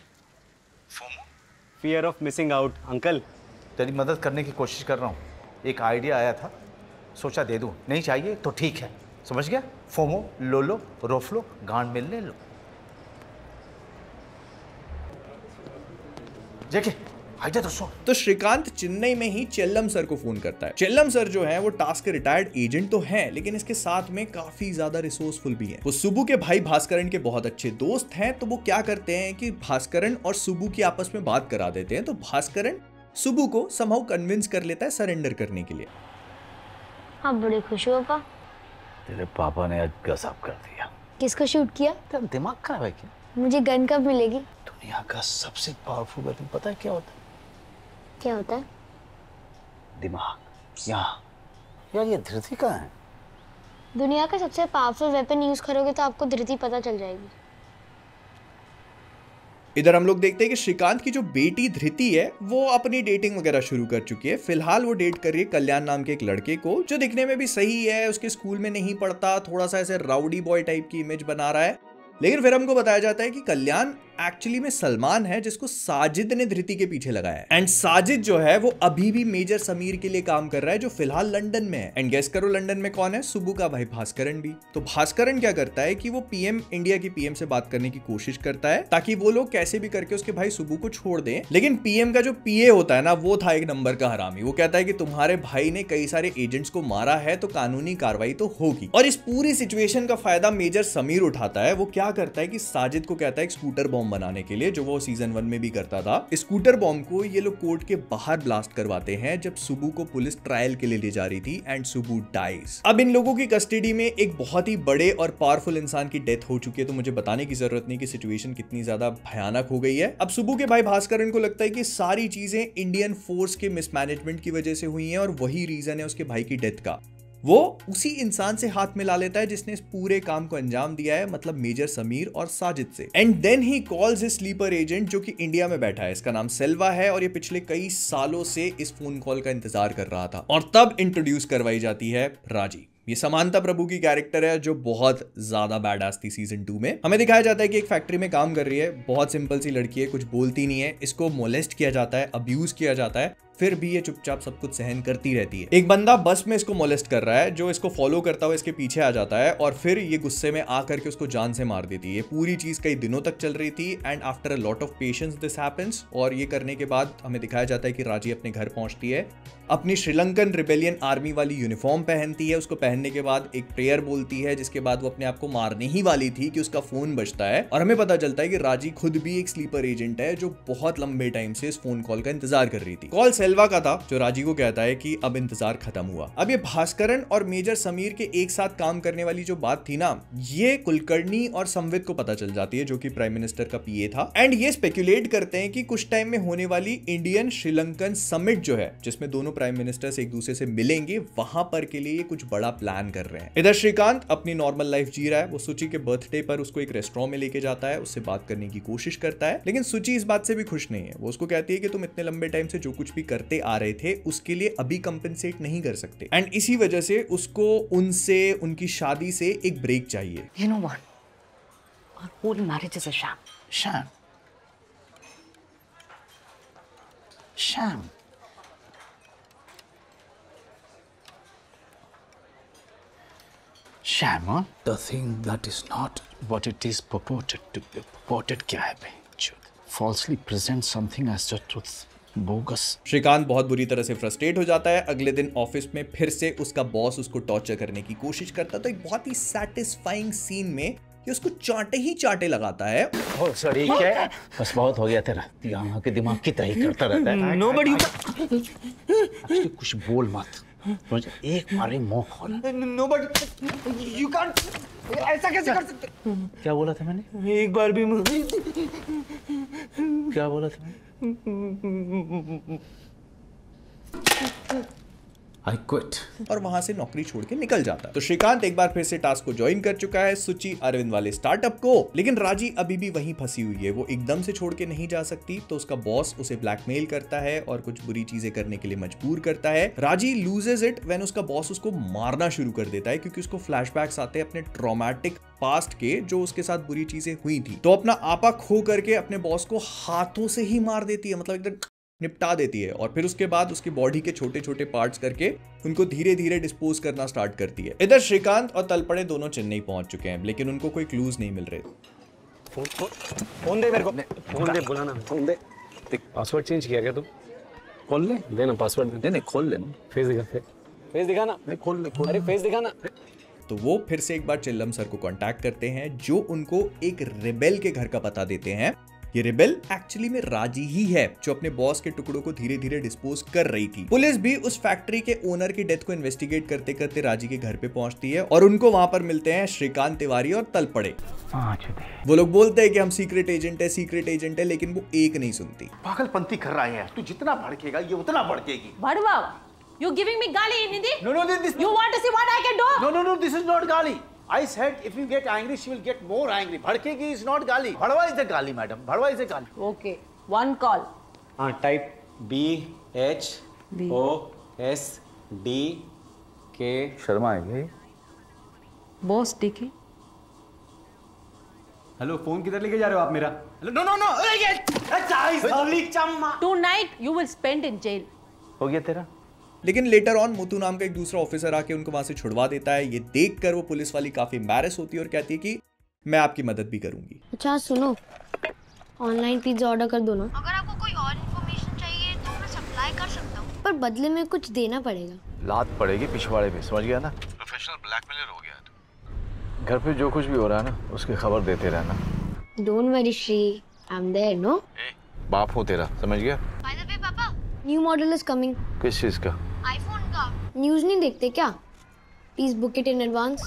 FOMO? Fear of missing out. Uncle तेरी मदद करने की कोशिश कर रहा हूँ। एक आइडिया आया था, सोचा दे दूँ, नहीं चाहिए तो ठीक है, समझ गया? फोमो, लोलो, रोफलो, गांड मिलने लो। तो श्रीकांत चेन्नई में ही चेल्लम सर को फोन करता है। चेल्लम सर जो है वो टास्क के रिटायर्ड एजेंट तो हैं, लेकिन इसके साथ में काफी ज्यादा रिसोर्सफुल भी हैं। वो सुब्बू के भाई भास्करन के बहुत अच्छे दोस्त हैं, तो वो क्या करते हैं कि भास्करन और सुब्बू की आपस में बात करा देते हैं। तो भास्करन सुब्बू को समहाउ कन्विंस कर लेता है सरेंडर करने के लिए। आप बड़े खुश हो पापा? तेरे पापा ने आज गजब कर दिया। किसको शूट किया? तेरा दिमाग खराब है क्या? मुझे गन कब मिलेगी? दुनिया का सबसे पावरफुल वेपन पता है क्या होता है? क्या होता है? दिमाग। यहाँ यार, ये धरती कहाँ है? दुनिया का सबसे पावरफुल वेपन यूज करोगे तो आपको धरती पता चल जाएगी। इधर हम लोग देखते हैं कि श्रीकांत की जो बेटी धृति है वो अपनी डेटिंग वगैरह शुरू कर चुकी है। फिलहाल वो डेट कर रही है कल्याण नाम के एक लड़के को, जो दिखने में भी सही है, उसके स्कूल में नहीं पढ़ता, थोड़ा सा ऐसे राउडी बॉय टाइप की इमेज बना रहा है। लेकिन फिर हमको बताया जाता है कि कल्याण एक्चुअली में सलमान है, जिसको साजिद ने धृति के पीछे लगाया है। एंड साजिद जो है वो अभी भी मेजर समीर के लिए काम कर रहा है, जो फिलहाल लंदन में है। एंड गेस करो लंदन में कौन है? सुब्बू का भाई भास्करन भी। तो भास्करन क्या करता है कि वो पीएम, इंडिया की पीएम से बात करने की कोशिश करता है, ताकि वो लोग कैसे भी करके उसके भाई सुब्बू को छोड़ दें। लेकिन पीएम का जो पीए होता है ना, वो था एक नंबर का हरामी। वो कहता है कि तुम्हारे भाई ने कई सारे एजेंट्स को मारा है, तो कानूनी कार्रवाई तो होगी। और इस पूरी सिचुएशन का फायदा मेजर समीर उठाता है। वो क्या करता है कि साजिद को कहता है एक स्कूटर बॉम्ब बनाने के लिए, जो वो सीजन 1 में भी करता था। स्कूटर बॉम्ब को ये लोग कोर्ट के बाहर ब्लास्ट करवाते हैं जब सुब्बू को पुलिस ट्रायल के लिए ले जा रही थी, एंड सुब्बू डाइज। अब इन लोगों की कस्टडी में एक बहुत ही बड़े और पावरफुल इंसान की डेथ हो चुकी है, तो मुझे बताने की जरूरत नहीं कि सिचुएशन कितनी ज्यादा भयानक हो गई है। अब सुब्बू के भाई भास्करन को लगता है कि सारी चीजें इंडियन फोर्स के मिसमैनेजमेंट की वजह से हुई हैं, और वही रीजन है उसके भाई की डेथ का। वो उसी इंसान से हाथ मिला लेता है जिसने इस पूरे काम को अंजाम दिया है, मतलब मेजर समीर और साजिद से। And then he calls his sleeper agent, जो कि इंडिया में बैठा है। इसका नाम सेल्वा है, और ये पिछले कई सालों से इस फोन कॉल का इंतजार कर रहा था। और तब इंट्रोड्यूस करवाई जाती है राजी। ये समांता प्रभु की कैरेक्टर है, जो बहुत ज्यादा बैडास थी सीजन 2 में। हमें दिखाया जाता है कि एक फैक्ट्री में काम कर रही है, बहुत सिंपल सी लड़की है, कुछ बोलती नहीं है। इसको मोलेस्ट किया जाता है, अब्यूज किया जाता है, फिर भी ये चुपचाप सब कुछ सहन करती रहती है। एक बंदा बस में इसको मोलेस्ट कर रहा है, जो इसको फॉलो करता हुआ इसके पीछे आ जाता है, और फिर ये गुस्से में आकर के उसको जान से मार देती है। ये पूरी चीज कई दिनों तक चल रही थी, and after a lot of patience this happens. और ये करने के बाद हमें दिखाया जाता है कि राजी अपने घर पहुंचती है, अपनी श्रीलंकन रिबेलियन आर्मी वाली यूनिफॉर्म पहनती है। उसको पहनने के बाद एक प्रेयर बोलती है, जिसके बाद वो अपने आप को मारने ही वाली थी कि उसका फोन बजता है, और हमें पता चलता है कि राजी खुद भी एक स्लीपर एजेंट है, जो बहुत लंबे टाइम से इस फोन कॉल का इंतजार कर रही थी। कॉल सेल्वा का था जो राजी को कहता है कि अब इंतजार खत्म हुआ। अब ये भास्करन और मेजर समीर के एक साथ काम करने वाली जो बात थी ना, ये कुलकर्णी और संवित को पता चल जाती है, जो कि प्राइम मिनिस्टर का पीए था। एंड ये स्पेक्युलेट करते हैं कि कुछ टाइम में होने वाली इंडियन श्रीलंकन समिट जो है, जिसमें दोनों प्राइम मिनिस्टर्स एक दूसरे से मिलेंगे, वहां पर के लिए कुछ बड़ा प्लान कर रहे हैं। इधर श्रीकांत अपनी नॉर्मल लाइफ जी रहा है। वो सुची के बर्थडे पर उसको एक रेस्टोरेंट में लेके जाता है, उससे बात करने की कोशिश करता है, लेकिन सुची इस बात से भी खुश नहीं है। वो उसको कहती है कि तुम इतने लंबे टाइम से जो कुछ भी करते आ रहे थे उसके लिए अभी कंपेंसेट नहीं कर सकते, एंड इसी वजह से उसको उनसे, उनकी शादी से एक ब्रेक चाहिए। You know what? Our whole marriage is a sham. Sham. Sham. Sham, huh? The thing that is not what it is purported to be. Purported क्या है बे? Falsely present something as the truth. Bogus. Shrikant बहुत बुरी तरह से frustrate हो जाता है। अगले दिन ऑफिस में फिर से उसका बॉस उसको टॉर्चर करने की कोशिश करता है, तो एक बहुत ही सैटिस्फाइंग सीन में ये उसको चाटे ही चाटे लगाता है। ओह सॉरी, क्या? बस बहुत हो गया तेरा, यहाँ के दिमाग की तरह करता रहता है। Nobody कुछ बोल मत, मुझे एक बारी मुंह खोल। Nobody, you can't, ऐसा कैसे कर सकते? क्या बोला था मैंने? एक बार भी क्या बोला था मैंने? I quit. और वहां से नौकरी छोड़ के निकल जाता है। तो श्रीकांत एक बार फिर से टास्क को ज्वाइन कर चुका है, सुची अरविंद वाले स्टार्टअप को, लेकिन राजी अभी भी वहीं फंसी हुई है। वो एकदम से छोड़ के नहीं जा सकती, तो उसका बॉस उसे ब्लैकमेल करता है और कुछ बुरी चीजें करने के लिए मजबूर करता है। राजी लूजेज इट व्हेन उसका बॉस उसको मारना शुरू कर देता है, क्योंकि उसको फ्लैशबैक्स आते हैं अपने ट्रॉमेटिक पास्ट के, जो उसके साथ बुरी चीजें हुई थी। तो अपना आपा खो करके अपने बॉस को हाथों से ही मार देती है, मतलब एकदम निपटा देती है। और फिर उसके बाद उसकी बॉडी के छोटे छोटे पार्ट्स करके उनको धीरे धीरे डिस्पोज करना स्टार्ट करती है। इधर श्रीकांत और तलपड़े दोनों चेन्नई पहुंच चुके हैं, लेकिन उनको कोई क्लूज नहीं मिल रहे। फोन दे मेरे को, फोन दे, बुलाना, फोन दे। पासवर्ड चेंज किया क्या तू? खोल ले, देना पासवर्ड। नहीं खोल ले, फेस दिखा, फेस दिखाना। नहीं खोल ले, अरे फेस दिखाना। तो वो फिर से एक बार चिल्लम सर को कांटेक्ट करते हैं, जो उनको एक रिबेल के घर का पता देते हैं। ये रिबेल एक्चुअली में राजी ही है, जो अपने बॉस के टुकड़ों को धीरे धीरे डिस्पोज कर रही थी। पुलिस भी उस फैक्ट्री के ओनर की डेथ को इन्वेस्टिगेट करते करते राजी के घर पे पहुंचती है, और उनको वहां पर मिलते हैं श्रीकांत तिवारी और तलपड़े। वो लोग बोलते हैं कि हम सीक्रेट एजेंट है, लेकिन वो एक नहीं सुनती। पागलपंती कर रहा है, तू जितना भड़केगा ये उतना भड़केगी। Bhadwa, you giving me gali in Hindi? No, this. You want to see what I can do? No, this is not gali. I said if you get angry, she will get more angry. भड़केगी is not gali. भड़वा is a gali, madam. भड़वा is a gali. Okay, one call. हाँ, type BHOSDK। Sharma है भाई। Boss DK. Hello, phone किधर लेके जा रहे हो आप मेरा? Hello, no. Tonight you will spend in jail. हो गया तेरा? लेकिन लेटर ऑन मुतु नाम का एक दूसरा ऑफिसर आके उनको वहां से छुड़वा देता है। ये देखकर वो पुलिस वाली काफी एम्बैरेस होती है और कहती है कि मैं आपकी मदद भी करूंगी। अच्छा सुनो, ऑनलाइन पिज्जा ऑर्डर कर दो ना। अगर आपको कोई और इन्फॉर्मेशन चाहिए तो मैं सप्लाई कर सकता हूँ, पर बदले में कुछ देना पड़ेगा। लात पड़ेगी पिछवाड़े पे, समझ गया ना? प्रोफेशनल ब्लैकमेलर हो गया तू। घर पे जो कुछ भी हो रहा है ना, उसकी खबर देते रहना। Don't worry Shri, I am there, no? बाप हो तेरा, समझ गया? बाय द वे पापा, न्यू मॉडल इज कमिंग। किस चीज का? आईफोन का। न्यूज़ नहीं देखते क्या? Please book it in advance.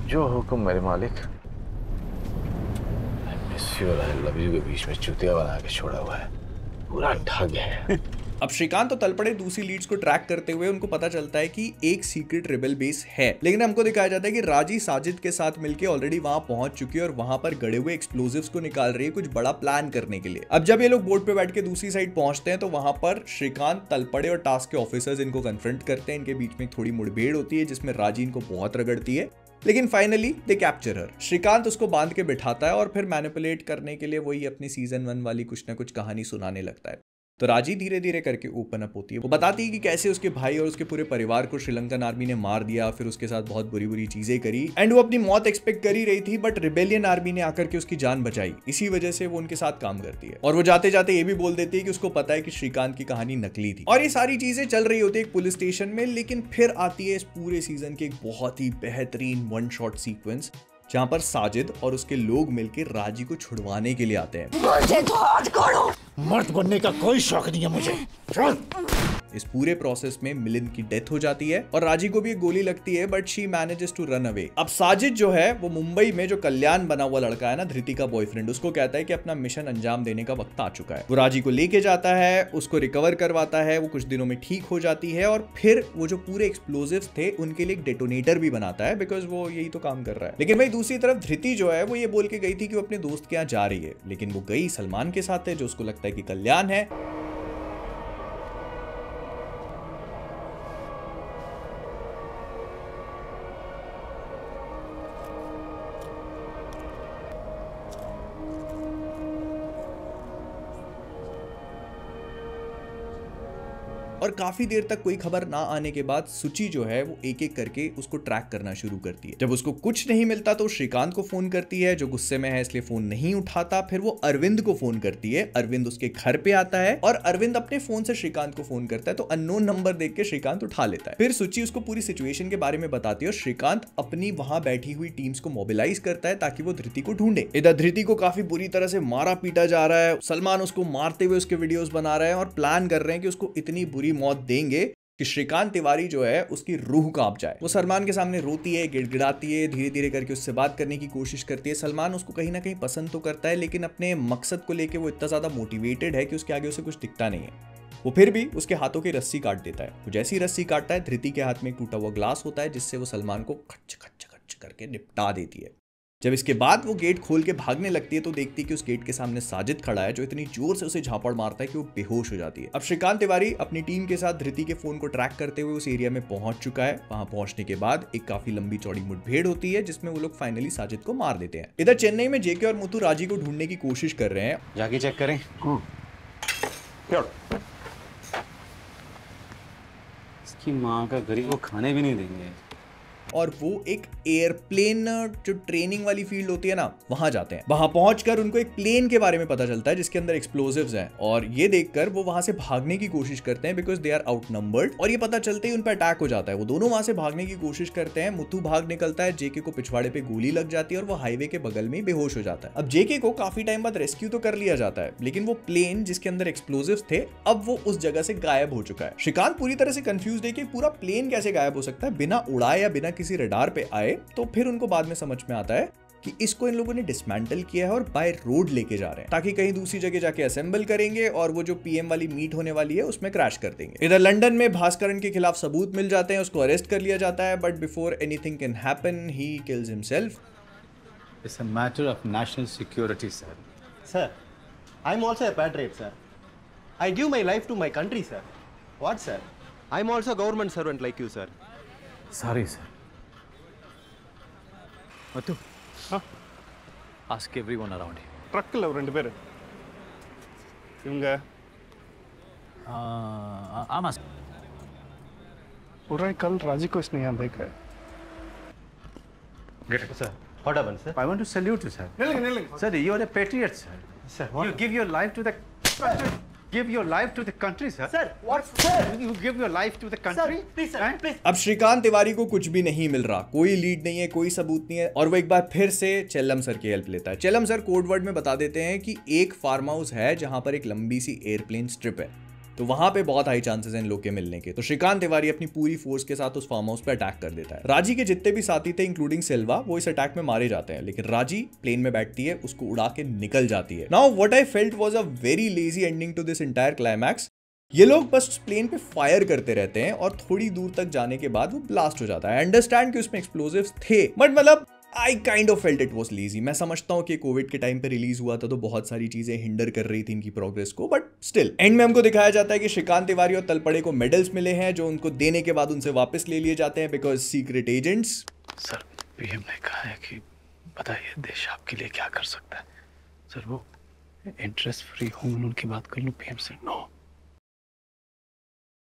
जो हुक्म मेरे मालिक। I miss you और I love you के बीच में चुतिया बना के छोड़ा हुआ है, पूरा ठग है। अब श्रीकांत और तलपड़े दूसरी लीड्स को ट्रैक करते हुए उनको पता चलता है कि एक सीक्रेट रिबेल बेस है, लेकिन हमको दिखाया जाता है कि राजी साजिद के साथ मिलके ऑलरेडी वहां पहुंच चुकी है और वहां पर गड़े हुए एक्सप्लोजिव्स को निकाल रही है कुछ बड़ा प्लान करने के लिए। अब जब ये लोग बोट पे बैठ के दूसरी साइड पहुंचते हैं, तो वहां पर श्रीकांत, तलपड़े और टास्क के ऑफिसर्स इनको कन्फ्रंट करते हैं। इनके बीच में थोड़ी मुठभेड़ होती है, जिसमें राजी इनको बहुत रगड़ती है, लेकिन फाइनली दे कैप्चर हर। श्रीकांत उसको बांध के बिठाता है और फिर मैनिपुलेट करने के लिए वही अपनी सीजन 1 वाली कुछ ना कुछ कहानी सुनाने लगता है। तो राजी धीरे धीरे करके ओपन अप होती है। वो बताती है कि कैसे उसके भाई और उसके पूरे परिवार को श्रीलंकन आर्मी ने मार दिया, फिर उसके साथ बहुत बुरी बुरी चीजें करी, एंड वो अपनी मौत एक्सपेक्ट कर ही रही थी, बट रिबेलियन आर्मी ने आकर के उसकी जान बचाई। इसी वजह से वो उनके साथ काम करती है। और वो जाते जाते ये भी बोल देती है कि उसको पता है कि श्रीकांत की कहानी नकली थी। और ये सारी चीजें चल रही होती है एक पुलिस स्टेशन में, लेकिन फिर आती है इस पूरे सीजन की एक बहुत ही बेहतरीन वन शॉट सीक्वेंस, जहाँ पर साजिद और उसके लोग मिलकर राजी को छुड़वाने के लिए आते हैं। मुझे तो हाथ करो। मर्द बनने का कोई शौक नहीं है मुझे। चल। इस पूरे प्रोसेस में मिलिंद की डेथ हो जाती है और राजी को भी एक गोली लगती है, but she manages to run away. अब साजिद जो है वो मुंबई में जो कल्याण बना हुआ लड़का है ना, धृति का बॉयफ्रेंड, उसको कहता है कि अपना मिशन अंजाम देने का वक्त आ चुका है। वो राजी को लेके जाता है, उसको रिकवर करवाता है, वो कुछ दिनों में ठीक हो जाती है और फिर वो जो पूरे एक्सप्लोजिव्स थे उनके लिए एक डेटोनेटर भी बनाता है, बिकॉज वो यही तो काम कर रहा है। लेकिन भाई दूसरी तरफ धृति जो है वो ये बोल के गई थी कि वो अपने दोस्त के यहाँ जा रही है, लेकिन वो गई सलमान के साथ है जो उसको लगता है कि कल्याण है। और काफी देर तक कोई खबर ना आने के बाद सुची जो है वो एक एक करके उसको ट्रैक करना शुरू करती है। जब उसको कुछ नहीं मिलता तो श्रीकांत को फोन करती है, जो गुस्से में है इसलिए फोन नहीं उठाता। फिर वो अरविंद को फोन करती है, अरविंद उसके घर पे आता है और अरविंद अपने फोन से श्रीकांत को फोन करता है, तो अननोन नंबर देख के श्रीकांत उठा लेता है। फिर सुची उसको पूरी सिचुएशन के बारे में बताती है और श्रीकांत अपनी वहां बैठी हुई टीम्स को मोबिलाइज करता है ताकि वो धृति को ढूंढे। इधर धृति को काफी बुरी तरह से मारा पीटा जा रहा है, सलमान उसको मारते हुए उसके वीडियोस बना रहे हैं और प्लान कर रहे हैं कि उसको इतनी बुरी मौत देंगे कि श्रीकांत तिवारी जो है उसकी रूह कांप जाए। वो सलमान के सामने रोती है, गिड़गिड़ाती है, धीरे धीरे करके उससे बात करने की कोशिश करती है। सलमान उसको कहीं ना कहीं पसंद तो करता है, लेकिन अपने मकसद को लेके वो इतना ज्यादा मोटिवेटेड है कि उसके आगे उसे कुछ दिखता नहीं है। वो फिर भी उसके हाथों की रस्सी काट देता है। वो जैसी रस्सी काटता है, धृति के हाथ में एक टूटा हुआ ग्लास होता है जिससे वो सलमान को खच खच खच करके निपटा देती है। जब इसके बाद वो गेट खोल के भागने लगती है तो देखती है कि उस गेट के सामने साजिद खड़ा है, जो इतनी जोर से उसे झापड़ मारता है कि वो बेहोश हो जाती है। अब श्रीकांत तिवारी अपनी टीम के साथ धृति के फोन को ट्रैक करते हुए उस एरिया में पहुंच चुका है। वहां पहुंचने के बाद एक काफी लंबी चौड़ी मुठभेड़ होती है जिसमें वो लोग फाइनली साजिद को मार देते हैं। इधर चेन्नई में जेके और मुथु राजी को ढूंढने की कोशिश कर रहे हैं। जाके चेक करें। इसकी माँ का गरीब को खाने भी नहीं देंगे। और वो एक एयरप्लेन जो ट्रेनिंग वाली फील्ड होती है ना, वहां जाते हैं। वहां पहुंचकर उनको एक प्लेन के बारे में पता चलता है जिसके अंदर एक्सप्लोजिव्स हैं, और ये देखकर वो वहां से भागने की कोशिश करते हैं बिकॉज दे आर आउटनंबर्ड। और ये पता चलते ही उन पर अटैक हो जाता है। वो दोनों वहां से भागने की कोशिश करते हैं। मुथु भाग निकलता है, जेके को पिछवाड़े पे गोली लग जाती है और वो हाईवे के बगल में बेहोश हो जाता है। अब जेके को काफी टाइम बाद रेस्क्यू तो कर लिया जाता है, लेकिन वो प्लेन जिसके अंदर एक्सप्लोजिव्स थे अब वो उस जगह से गायब हो चुका है। श्रीकांत पूरी तरह से कंफ्यूज है कि पूरा प्लेन कैसे गायब हो सकता है बिना उड़ाए या बिना किसी रडार पे आए। तो फिर उनको बाद में समझ में आता है कि इसको इन लोगों ने डिसमेंटल किया है और बाय रोड लेके जा रहे हैं ताकि कहीं दूसरी जगह जाके असेंबल करेंगे और वो जो पीएम वाली मीट होने वाली है उसमें क्रैश कर देंगे। इधर लंदन में भास्करन के खिलाफ सबूत मिल जाते हैं, उसको अरेस्ट कर लिया जाता है, but before anything can happen he kills himself. It's a matter of national security sir. Sir, I'm also a patriot, sir. I give my life to my country, sir. What, sir? I'm also a government servant like you, sir. Sorry, sir. Matu, ask everyone around here. ட்ரக்கில் ரெண்டு பேர் இவங்க आमा पूरा कल राजी को इसने यहाँ देखा है। Get it. Sir, what happened, sir? I want to salute you, sir. नहीं Sir, you are a patriot, sir. Sir, what? You give your life to the country. Give your life to the country, sir. Sir, what? Sir, You give your life to the country. Sir, please, sir, Right? please. अब श्रीकांत तिवारी को कुछ भी नहीं मिल रहा, कोई lead नहीं है, कोई सबूत नहीं है, और वो एक बार फिर से चेल्लम सर की हेल्प लेता है। चेल्लम सर कोड वर्ड में बता देते हैं कि एक फार्म हाउस है जहां पर एक लंबी सी एयरप्लेन स्ट्रिप है, तो वहां पे बहुत हाई चांसेस हैं इन लोग के मिलने के। तो श्रीकांत तिवारी अपनी पूरी फोर्स के साथ उस फार्म हाउस पे अटैक कर देता है। राजी के जितने भी साथी थे इंक्लूडिंग सिल्वा वो इस अटैक में मारे जाते हैं, लेकिन राजी प्लेन में बैठती है, उसको उड़ा के निकल जाती है। Now what I felt was a very lazy ending to this entire climax. ये लोग बस प्लेन पे फायर करते रहते हैं और थोड़ी दूर तक जाने के बाद वो ब्लास्ट हो जाता है। आई अंडरस्टैंड कि उसमें एक्सप्लोजिव्स थे, बट मतलब I kind of felt it was lazy. मैं समझता हूँ कि कोविड के टाइम पे रिलीज हुआ था तो बहुत सारी चीजें हिंडर कर रही थी इनकी प्रोग्रेस को, बट स्टिल एंड में हमको दिखाया जाता है कि श्रीकांत तिवारी और तलपड़े को मेडल्स मिले हैं जो उनको देने के बाद उनसे वापस ले लिए जाते हैं because secret agents. Sir, PM ने कहा है कि बताइए देश आपके लिए क्या कर सकता है। सर, वो इंटरेस्ट फ्री होम लोन की बात कर लूं, पीएम से no.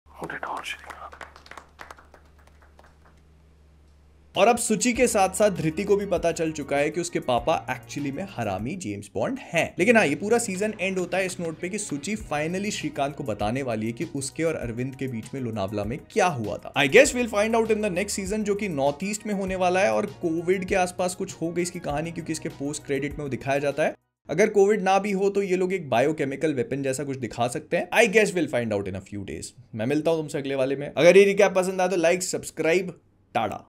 Not at all, Shrikant. और अब सुची के साथ साथ धृति को भी पता चल चुका है कि उसके पापा एक्चुअली में हरामी जेम्स बॉन्ड हैं। लेकिन हाँ, ये पूरा सीजन एंड होता है इस नोट पे कि सुची फाइनली श्रीकांत को बताने वाली है कि उसके और अरविंद के बीच में लोनावला में क्या हुआ था। I guess will find out in the next season, जो कि नॉर्थ ईस्ट में होने वाला है और कोविड के आसपास कुछ हो गई इसकी कहानी, क्योंकि इसके पोस्ट क्रेडिट में वो दिखाया जाता है अगर कोविड ना भी हो तो ये लोग एक बायोकेमिकल वेपन जैसा कुछ दिखा सकते हैं। I guess will find out in a few days. मैं मिलता हूं तुमसे अगले वाले में। अगर ये रिकैप पसंद आया तो लाइक, सब्सक्राइब, टाटा।